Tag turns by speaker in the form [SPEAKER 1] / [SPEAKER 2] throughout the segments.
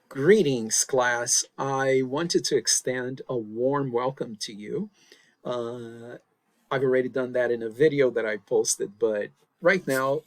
[SPEAKER 1] Greetings, class. I wanted to extend a warm welcome to you. Uh, I've already done that in a video that I posted, but right now,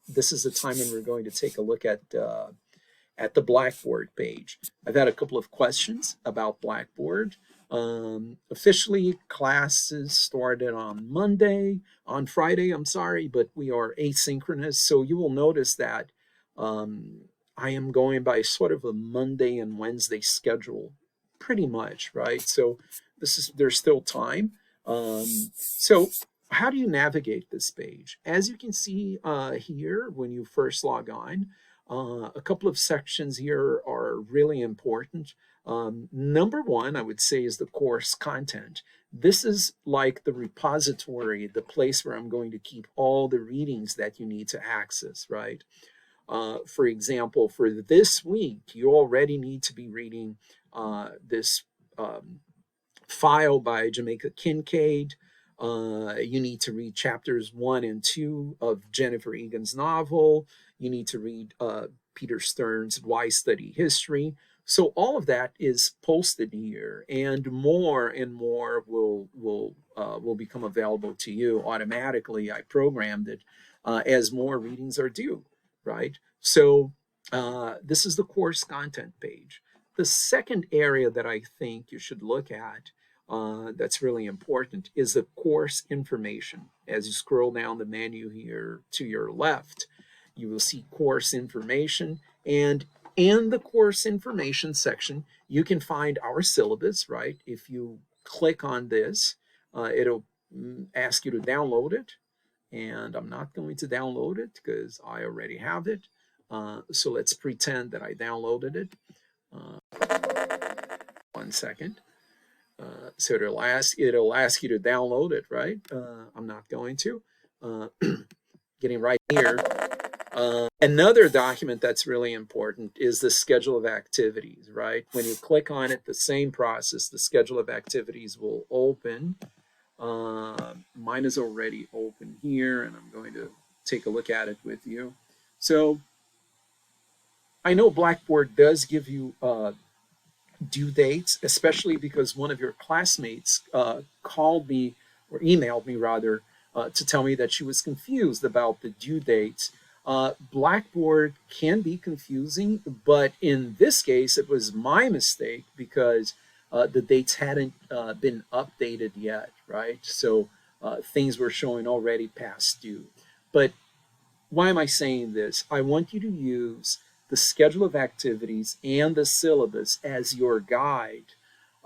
[SPEAKER 1] this is the time when we're going to take a look at the Blackboard page. I've had a couple of questions about Blackboard. Officially, classes started on Friday, I'm sorry, but we are asynchronous. So you will notice that um, I am going by sort of a Monday and Wednesday schedule, pretty much, right? So there's still time. So how do you navigate this page? As you can see here, when you first log on, a couple of sections here are really important. Number one, I would say, is the course content. This is like the repository, the place where I'm going to keep all the readings that you need to access, right? For example, for this week, you already need to be reading this file by Jamaica Kincaid. You need to read chapters 1 and 2 of Jennifer Egan's novel. You need to read Peter Stern's Why Study History. So all of that is posted here, and more will become available to you automatically. I programmed it as more readings are due, right? So this is the course content page. The second area that I think you should look at that's really important is the course information. As you scroll down the menu here to your left, you will see course information, and in the course information section, you can find our syllabus, right? If you click on this, it'll ask you to download it, and I'm not going to download it because I already have it. So let's pretend that I downloaded it. 1 second. So it'll ask you to download it, right? I'm not going to. Getting right here. Another document that's really important is the schedule of activities, right? When you click on it, the same process, the schedule of activities will open. Mine is already open here, and I'm going to take a look at it with you. So I know Blackboard does give you due dates, especially because one of your classmates called me, or emailed me rather, to tell me that she was confused about the due dates. Blackboard can be confusing, but in this case, it was my mistake because the dates hadn't been updated yet, right? So things were showing already past due. But why am I saying this? I want you to use the schedule of activities and the syllabus as your guide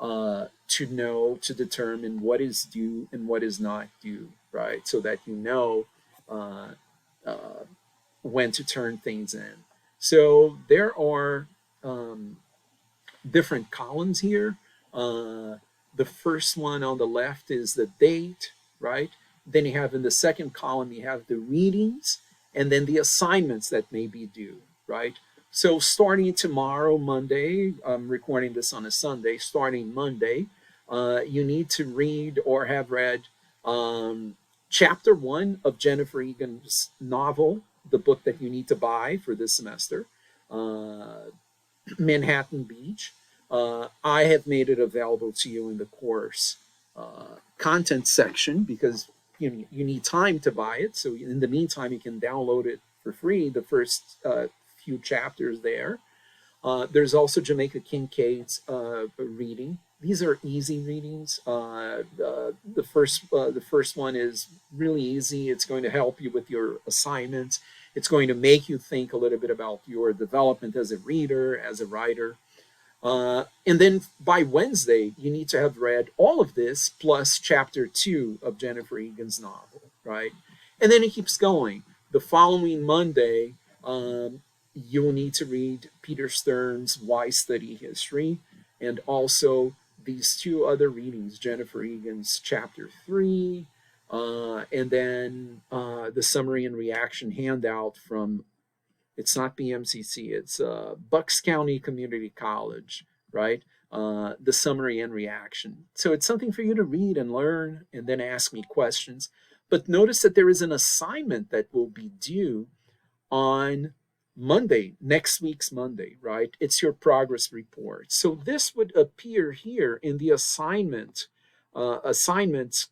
[SPEAKER 1] to determine what is due and what is not due, right? So that you know uh, uh, when to turn things in. So there are different columns here. The first one on the left is the date, right? Then you have in the second column, you have the readings, and then the assignments that may be due, right? So starting tomorrow, Monday, I'm recording this on a Sunday, starting Monday, you need to read or have read chapter 1 of Jennifer Egan's novel, the book that you need to buy for this semester, Manhattan Beach. I have made it available to you in the course content section because you need time to buy it. So in the meantime, you can download it for free, the first few chapters there. There's also Jamaica Kincaid's reading. These are easy readings. The first one is really easy. It's going to help you with your assignments. It's going to make you think a little bit about your development as a reader, as a writer. And then by Wednesday, you need to have read all of this plus chapter 2 of Jennifer Egan's novel, right? And then it keeps going. The following Monday, you will need to read Peter Stern's Why Study History, and also these two other readings, Jennifer Egan's chapter 3, and then the summary and reaction handout from, it's not BMCC, it's Bucks County Community College, right? The summary and reaction. So it's something for you to read and learn and then ask me questions. But notice that there is an assignment that will be due on Monday, next week's Monday, right? It's your progress report. So this would appear here in the assignments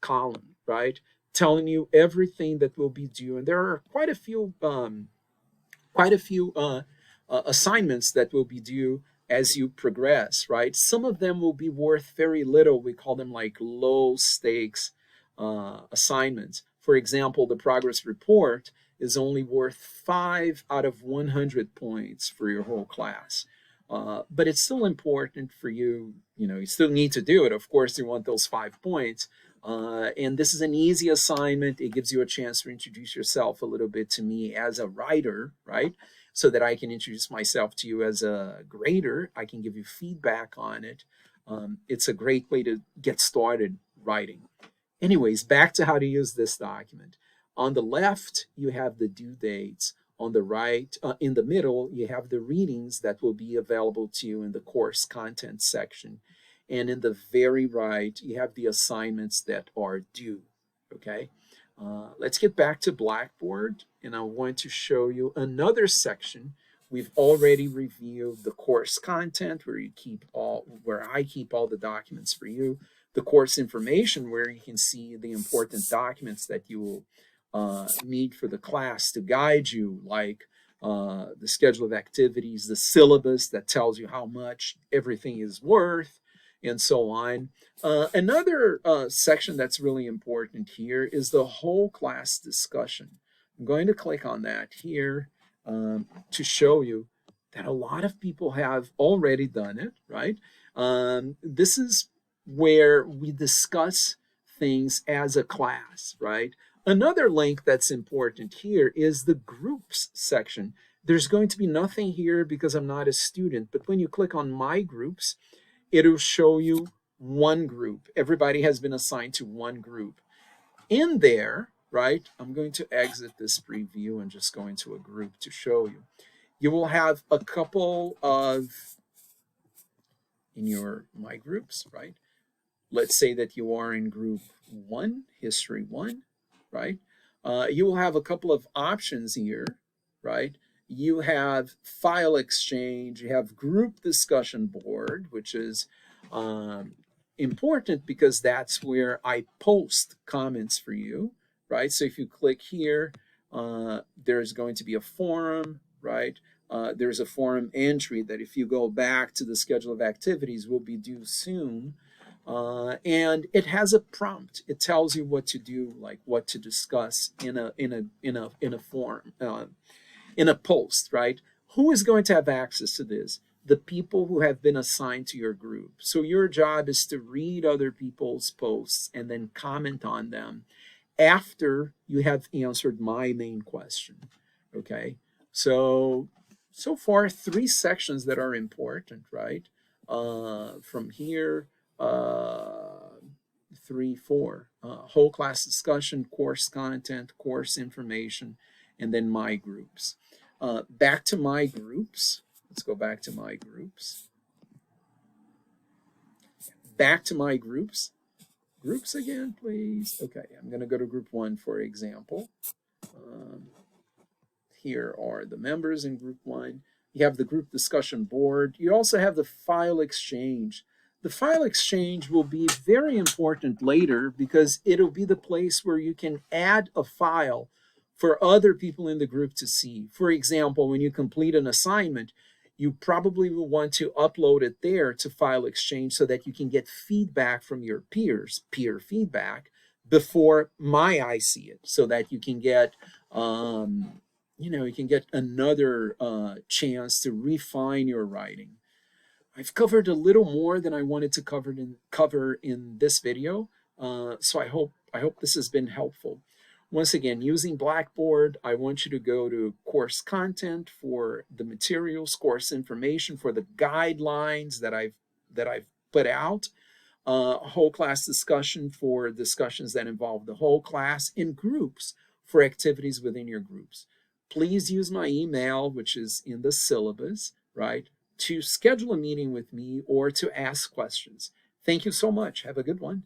[SPEAKER 1] column, right? Telling you everything that will be due. And there are quite a few assignments that will be due as you progress, right? Some of them will be worth very little. We call them like low stakes assignments. For example, the progress report is only worth 5 out of 100 points for your whole class. But it's still important for you, you still need to do it. Of course, you want those 5 points. And this is an easy assignment. It gives you a chance to introduce yourself a little bit to me as a writer, right? So that I can introduce myself to you as a grader. I can give you feedback on it. It's a great way to get started writing. Anyways, back to how to use this document. On the left, you have the due dates. On the right, in the middle, you have the readings that will be available to you in the course content section. And in the very right, you have the assignments that are due, okay? Let's get back to Blackboard, and I'm going to show you another section. We've already reviewed the course content, where I keep all the documents for you. The course information, where you can see the important documents that you will need for the class to guide you, like the schedule of activities, the syllabus that tells you how much everything is worth, and so on. Another section that's really important here is the whole class discussion. I'm going to click on that here to show you that a lot of people have already done it, right? This is where we discuss things as a class, right? Another link that's important here is the groups section. There's going to be nothing here because I'm not a student, but when you click on My Groups, it'll show you one group. Everybody has been assigned to one group. In there, right, I'm going to exit this preview and just go into a group to show you. You will have a couple of, in your My Groups, right? Let's say that you are in group 1, History 1, right? You will have a couple of options here, right? You have file exchange, you have group discussion board, which is important because that's where I post comments for you, right? So if you click here, there's going to be a forum, right? There's a forum entry that if you go back to the schedule of activities will be due soon. And it has a prompt. It tells you what to do, like what to discuss in a forum, in a post, right? Who is going to have access to this? The people who have been assigned to your group. So your job is to read other people's posts and then comment on them after you have answered my main question, okay? So far, 3 sections that are important, right? From here, 3, 4, whole class discussion, course content, course information, and then My Groups. Back to My Groups. Let's go back to My Groups. Back to My Groups. Groups again, please. Okay, I'm going to go to group 1, for example. Here are the members in group 1. You have the group discussion board. You also have the file exchange. The file exchange will be very important later because it'll be the place where you can add a file for other people in the group to see. For example, when you complete an assignment, you probably will want to upload it there to File Exchange so that you can get feedback from your peers, peer feedback, before my eye see it, so that you can get, you can get another chance to refine your writing. I've covered a little more than I wanted to cover in this video, so I hope this has been helpful. Once again, using Blackboard, I want you to go to course content for the materials, course information for the guidelines that I've put out, whole class discussion for discussions that involve the whole class, in groups for activities within your groups. Please use my email, which is in the syllabus, right, to schedule a meeting with me or to ask questions. Thank you so much. Have a good one.